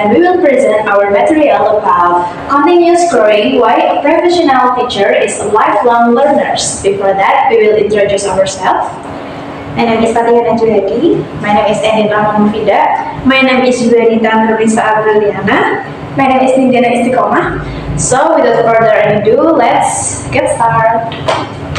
and we will present our material about continuous growing, why a professional teacher is a lifelong learner. Before that, we will introduce ourselves. My name is Tatiana Juredi. My name is Endin Rahman. My name is Juanita Nurlisa Abriliana. My name is Nindiana Istiqomah. So, without further ado, let's get started.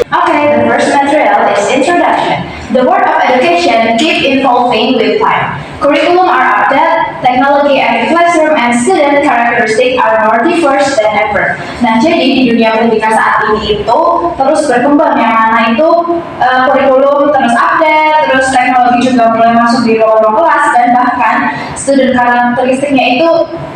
Okay, the first material is introduction. The world of education keeps evolving with time. Curriculum are updated, technology and classroom and student characteristics are more diverse than ever. Nah, jadi di dunia pendidikan saat ini itu terus berkembang, yang mana itu kurikulum terus update, terus teknologi juga mulai masuk di ruang kelas, dan bahkan student karakteristiknya itu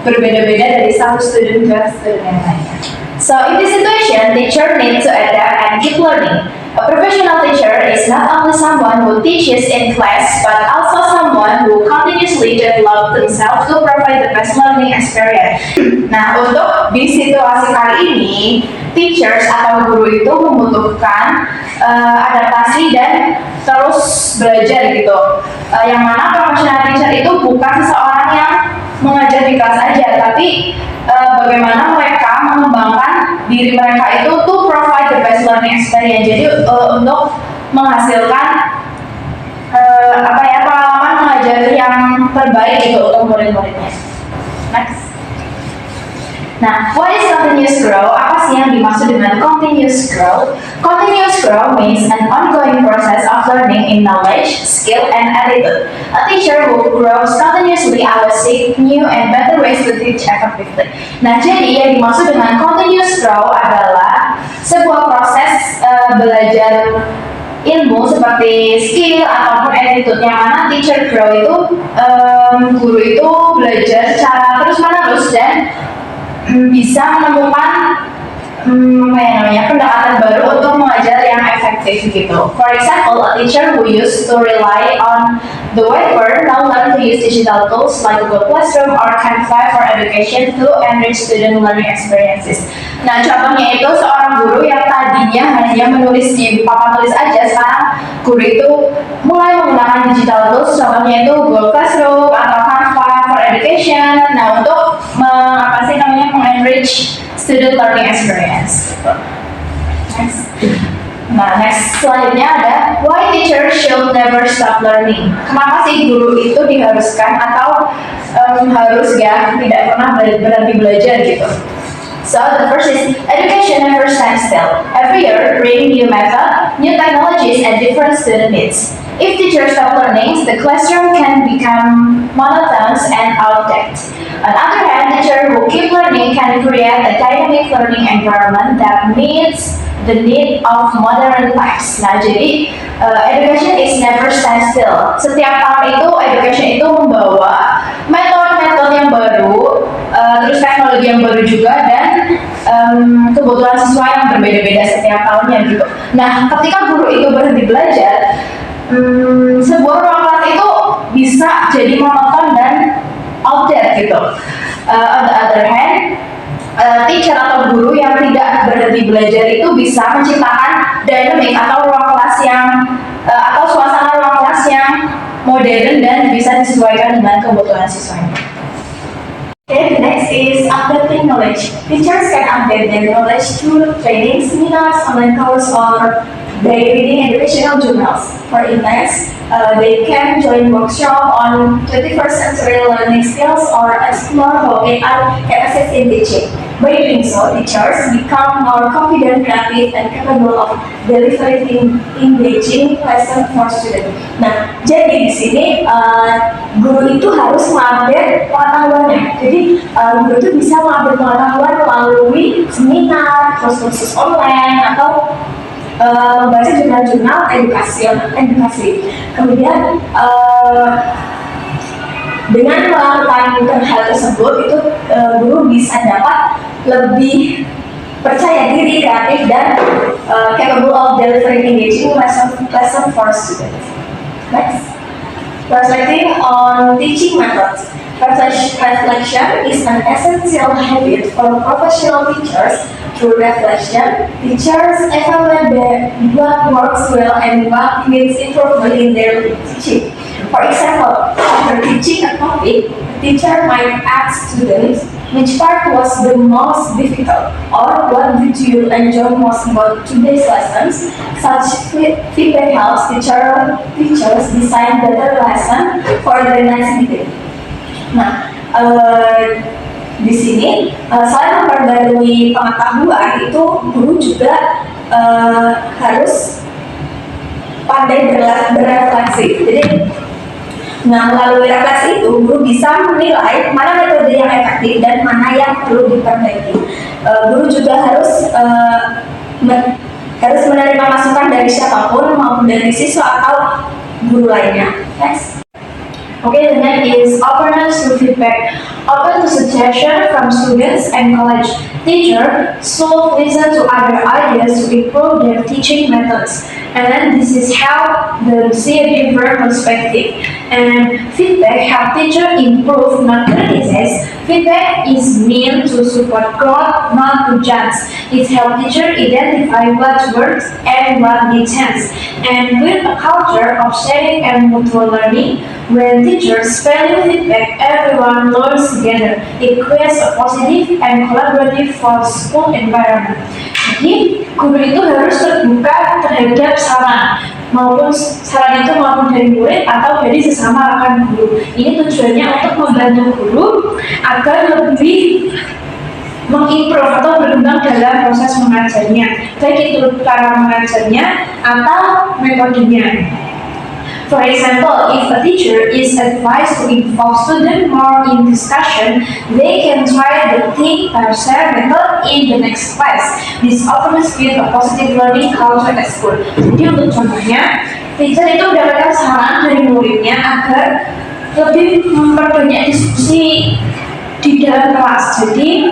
berbeda-beda dari satu student ke student yang lainnya. So, in this situation, teacher need to adapt and keep learning. A professional teacher is not only someone who teaches in class, but also someone who continuously develop themselves to provide the best learning experience. Nah, untuk di situasi kali ini, teachers atau guru itu membutuhkan adaptasi dan terus belajar gitu. Yang mana professional teacher itu bukan seseorang yang mengajar di kelas aja, tapi bagaimana mereka mengembangkan diri mereka itu to provide the best learning experience. Jadi untuk menghasilkan pengalaman mengajar yang terbaik itu untuk murid-muridnya. Next. Nah, what is continuous growth? Apa sih yang dimaksud dengan continuous growth? Continuous growth means an ongoing process of learning in knowledge, skill, and attitude. A teacher who grows continuously always seek new and better ways to teach effectively. Nah, jadi yang dimaksud dengan continuous growth adalah sebuah proses belajar ilmu seperti skill ataupun attitude, yang mana teacher grow itu guru itu belajar secara terus-menerus dan bisa menemukan pendekatan baru untuk mengajar yang efektif gitu. For example, a teacher who used to rely on the whiteboard now learn to use digital tools like Google Classroom or Canva for education to enrich student learning experiences. Nah, contohnya itu seorang guru yang tadinya hanya menulis di papan tulis aja, sekarang guru itu mulai menggunakan digital tools, contohnya itu Google Classroom atau Canva for education. Nah, untuk enrich student learning experience. Next. Nah, next slide-nya ada why teachers should never stop learning. Kenapa sih guru itu diharuskan atau harus tidak pernah berhenti belajar gitu? So the first is education never stands still. Every year bring new method, new technologies, and different student needs. If teachers stop learning, the classroom can become monotonous and outdated. On the other hand, teachers who keep learning can create a dynamic learning environment that meets the need of modern times. Nah, jadi education is never stand still. Setiap tahun itu education itu membawa metode-metode yang baru, terus teknologi yang baru juga, dan kebutuhan siswa yang berbeda-beda setiap tahunnya gitu. Nah, ketika guru itu berhenti belajar, sebuah ruang kelas itu bisa jadi monoton dan outdated gitu. On the other hand, teacher atau guru yang tidak berhenti belajar itu bisa menciptakan dynamic atau ruang kelas yang atau suasana ruang kelas yang modern dan bisa disesuaikan dengan kebutuhan siswanya. Okay, next is updating knowledge. Teachers can update their knowledge through training, seminars, online courses, or by reading educational journals. For instance, they can join workshop on 21st century learning skills or explore how AI can assist in teaching. By doing so, teachers become more confident, creative, and capable of delivering engaging lesson for students. Nah, jadi di sini guru itu harus mengupdate pengetahuannya. Jadi guru itu bisa mengupdate pengetahuan melalui seminar, kursus online, atau membaca jurnal-jurnal edukasi. Kemudian dengan melakukan hal tersebut itu guru bisa dapat lebih percaya diri, kreatif, dan capable of delivering engaging lesson for students. Next, reflecting on teaching methods. Reflection is an essential habit for professional teachers. Through reflection, teachers evaluate what works well and what needs improvement in their teaching. For example, after teaching a topic, teacher might ask students which part was the most difficult or what did you enjoy most about today's lessons. Such feedback helps teachers design better lesson for the next meeting. Nah, di sini selain memperbarui pengetahuan itu guru juga harus pandai berefleksi. Jadi, melalui refleksi itu guru bisa menilai mana metode yang efektif dan mana yang perlu diperbaiki. Guru juga harus menerima masukan dari siapapun maupun dari siswa atau guru lainnya. Next. Okay, the next is openness to feedback. Open to suggestion from students and college teacher, so listen to other ideas to improve their teaching methods. And then this is how they see a different perspective. And feedback help teacher improve, not criticize. Feedback is meant to support growth, not to judge. It helps teacher identify what works and what needs change. And build a culture of sharing and mutual learning. When teachers value feedback, everyone learns together. It creates a positive and collaborative for school environment. Jadi, guru itu harus terbuka terhadap saran, maupun saran itu maupun dari murid atau dari sesama rekan guru. Ini tujuannya untuk membantu guru agar lebih mengimprove atau berkembang dalam proses mengajarnya, baik itu cara mengajarnya atau metodenya. For example, if a teacher is advised to involve students more in discussion, they can try the think or share method in the next class. This often builds a positive learning culture at school. Jadi untuk contohnya, teacher itu mendapatkan saran dari muridnya agar lebih memperbanyak diskusi di dalam kelas. Jadi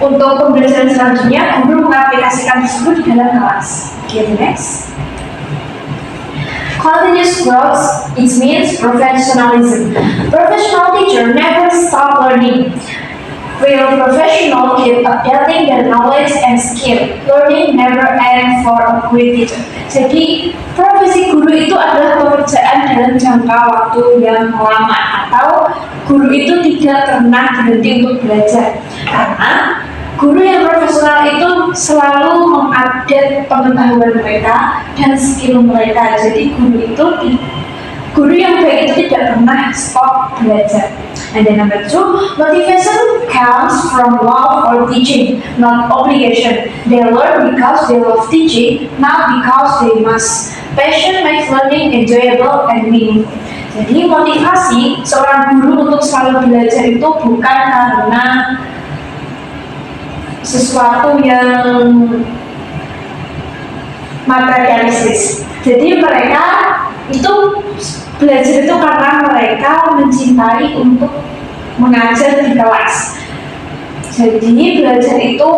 untuk pembelajaran selanjutnya, guru mengaplikasikan tersebut di dalam kelas. Okay, next. Continuous growth, it means professionalism. Professional teacher never stop learning. Real professional keep updating their knowledge and skill. Learning never ends for a great teacher. Jadi, profesi guru itu adalah pekerjaan dalam jangka waktu yang lama, atau guru itu tidak pernah berhenti untuk belajar. Karena guru yang profesional itu selalu mengupdate pengetahuan mereka dan skill mereka. Jadi guru yang baik itu tidak pernah stop belajar. And then number 2, motivation comes from love for teaching, not obligation. They learn because they love teaching, not because they must. Passion makes learning enjoyable and meaningful. Jadi motivasi seorang guru untuk selalu belajar itu bukan karena sesuatu yang materialistis. Jadi mereka itu belajar itu karena mereka mencintai untuk mengajar di kelas. Jadi belajar itu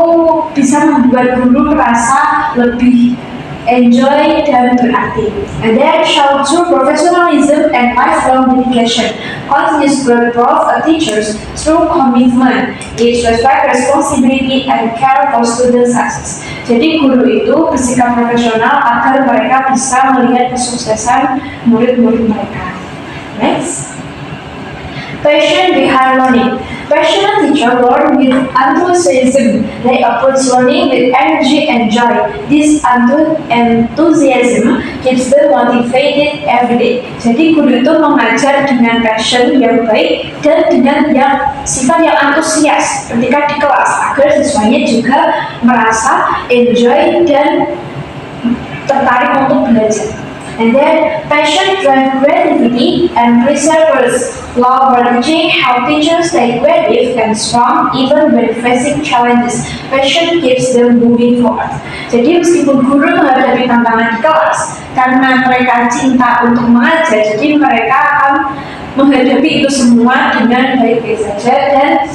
bisa membuat guru merasa lebih enjoy dan berarti. And then show true professionalism and lifelong dedication. Continuous growth of teachers through commitment. It reflects responsibility and care for student success. Jadi guru itu bersikap profesional agar mereka bisa melihat kesuksesan murid-murid mereka. Next. Passion behind learning. Passionate teachers learn with enthusiasm. They approach learning with energy and joy. This enthusiasm keeps them motivated every day. Jadi guru itu mengajar dengan passion yang baik dan dengan sifat yang antusias ketika di kelas agar siswanya juga merasa enjoy dan tertarik untuk belajar. And then passion drives creativity and perseverance. Love for teaching help teachers stay creative and strong even when facing challenges. Passion keeps them moving forward. Jadi meskipun guru menghadapi tantangan di kelas, karena mereka cinta untuk mengajar, jadi mereka akan menghadapi itu semua dengan baik-baik saja dan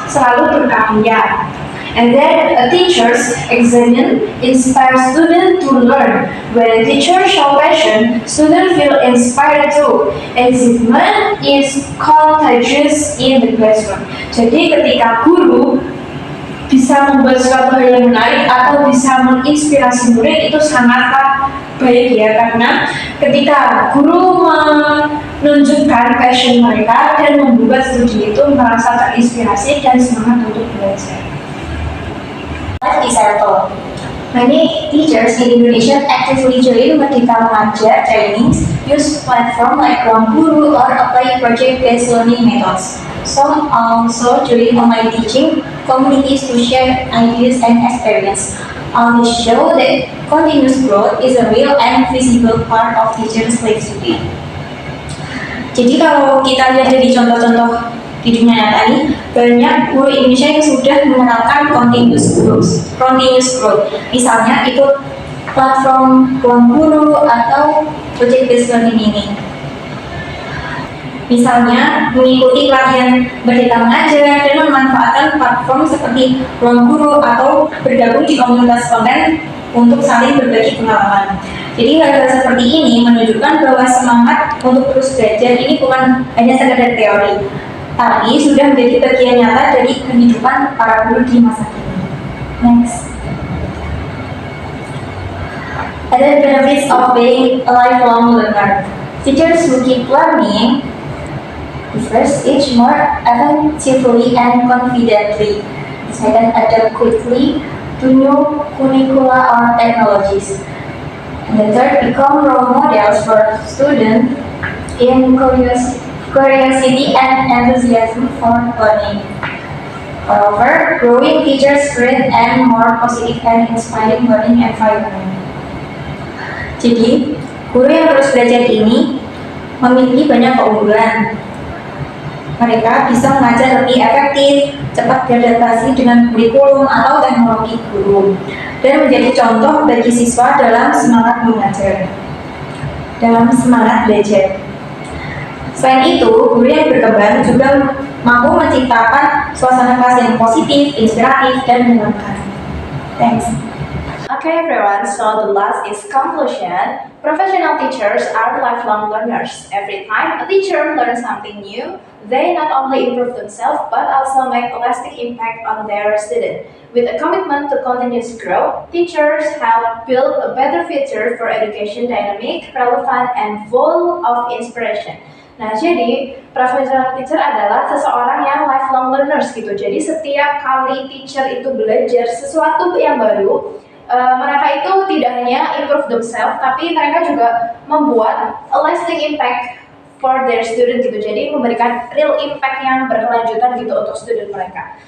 selalu berkarya. And then a teacher's examine inspires students to learn. When a teacher shows passion, students feel inspired too. Excitement is contagious in the classroom. Jadi ketika guru bisa membuat suatu hal yang menarik atau bisa menginspirasi murid itu sangatlah baik ya, karena ketika guru menunjukkan passion mereka dan membuat studi itu merasa terinspirasi dan semangat untuk belajar. Life example. Many teachers in Indonesia actively join Merdeka Mengajar trainings, use platform like Ruang Guru or apply project-based learning methods. Some also join online teaching communities to share ideas and experience. This show that continuous growth is a real and visible part of teachers' life today. Jadi kalau kita lihat dari contoh-contoh di dunia nyata ini, banyak guru Indonesia yang sudah menerapkan continuous growth. Misalnya ikut platform Ruang Guru atau project based learning ini. Misalnya mengikuti pelatihan Merdeka Mengajar dan memanfaatkan platform seperti Ruang Guru atau bergabung di komunitas konten untuk saling berbagi pengalaman. Jadi hal-hal seperti ini menunjukkan bahwa semangat untuk terus belajar ini bukan hanya sekedar teori, tapi sudah menjadi bagian nyata dari kehidupan para guru di masa kini. Next. Other benefits of being a lifelong learner. Teachers who keep learning refresh each more effectively and confidently. They can adapt quickly to new curricula or technologies. And the third, become role models for students in curiosity and enthusiasm for learning. Moreover, growing teachers create a more positive and inspiring learning environment. Jadi, guru yang terus belajar ini memiliki banyak keunggulan. Mereka bisa mengajar lebih efektif, cepat beradaptasi dengan kurikulum atau teknologi guru, dan menjadi contoh bagi siswa dalam semangat mengajar, dalam semangat belajar. Selain itu, guru yang berkembang juga mampu menciptakan suasana kelas yang positif, inspiratif, dan menyenangkan. Thanks. Okay everyone, so the last is conclusion. Professional teachers are lifelong learners. Every time a teacher learns something new, they not only improve themselves but also make a lasting impact on their students. With a commitment to continuous growth, teachers help build a better future for education dynamic, relevant, and full of inspiration. Nah, jadi professional teacher adalah seseorang yang lifelong learners gitu. Jadi setiap kali teacher itu belajar sesuatu yang baru, mereka itu tidak hanya improve themselves, tapi mereka juga membuat a lasting impact for their student gitu. Jadi memberikan real impact yang berkelanjutan gitu untuk student mereka.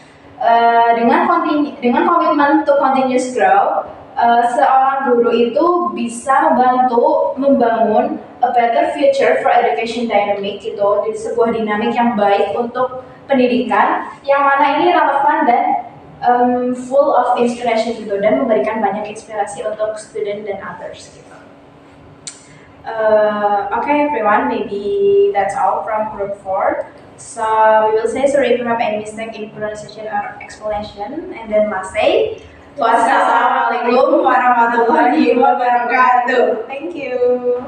Dengan komitmen to continuous growth, seorang guru itu bisa membantu membangun a better future for education dynamic gitu, di sebuah dinamik yang baik untuk pendidikan yang mana ini relevan dan full of inspiration gitu, dan memberikan banyak inspirasi untuk student dan others gitu. Okay everyone, maybe that's all from group 4. So we will say sorry if you have any mistake in pronunciation or explanation, and then last say wassalamualaikum warahmatullahi wabarakatuh. Thank you.